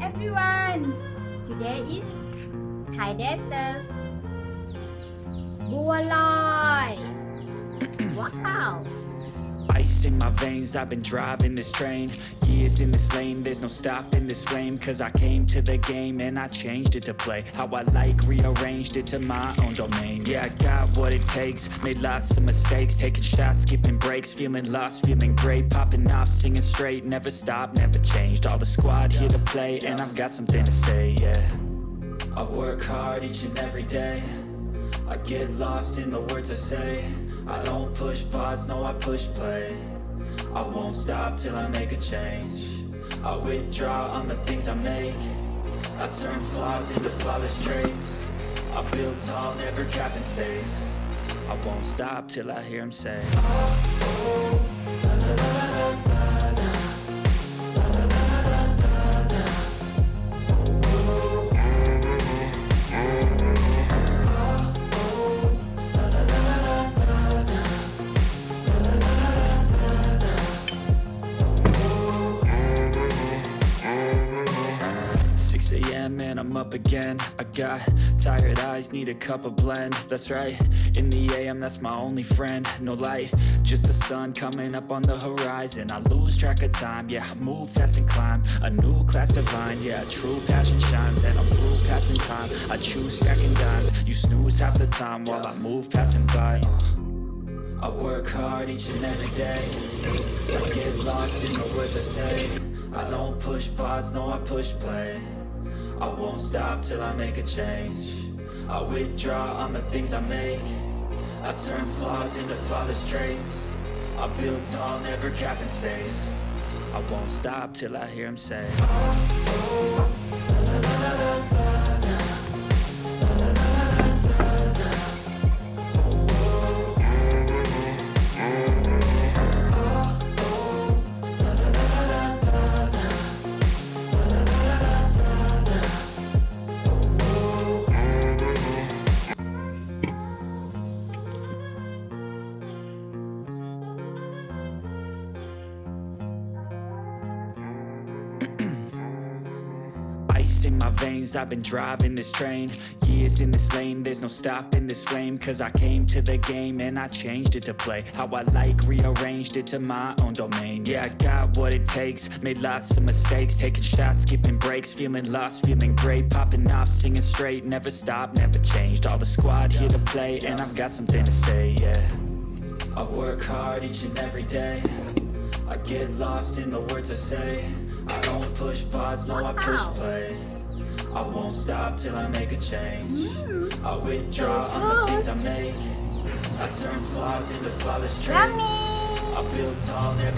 everyone. Today is Thai desserts. Bua Loi. Wow. Ice in my veins, I've been driving this train. Years in this lane, there's no stopping this flame. Cause I came to the game and I changed it to play how I like, rearranged it to my own domain. Yeah, I got what it takes, made lots of mistakes, taking shots, skipping breaks, feeling lost, feeling great, popping off, singing straight, never stopped, never changed. All the squad here to play and I've got something to say, yeah. I work hard each and every day, I get lost in the words I say. I don't push pause, no I push play. I won't stop till I make a change. I withdraw on the things I make. I turn flaws into flawless traits. I build tall, never capped in space. I won't stop till I hear him say, and I'm up again. I got tired eyes, need a cup of blend. That's right, in the AM, that's my only friend. No light, just the sun coming up on the horizon. I lose track of time, yeah, I move fast and climb a new class divine, yeah, true passion shines. And I'm through passing time, I choose stacking dimes. You snooze half the time while I move passing by. I work hard each and every day, I get lost in the words I say. I don't push pause, no I push play. I won't stop till I make a change. I withdraw on the things I make. I turn flaws into flawless traits. I build tall, never capped in space. I won't stop till I hear him say, in my veins, I've been driving this train. Years in this lane, there's no stopping this flame. Cause I came to the game and I changed it to play how I like, rearranged it to my own domain. Yeah, I got what it takes, made lots of mistakes, taking shots, skipping breaks, feeling lost, feeling great, popping off, singing straight, never stopped, never changed. All the squad here to play and I've got something to say, yeah. I work hard each and every day, I get lost in the words I say. I don't push pause, no I push play. I won't stop till I make a change. I withdraw on the things I make. I turn flaws into flawless traits. I build tall, never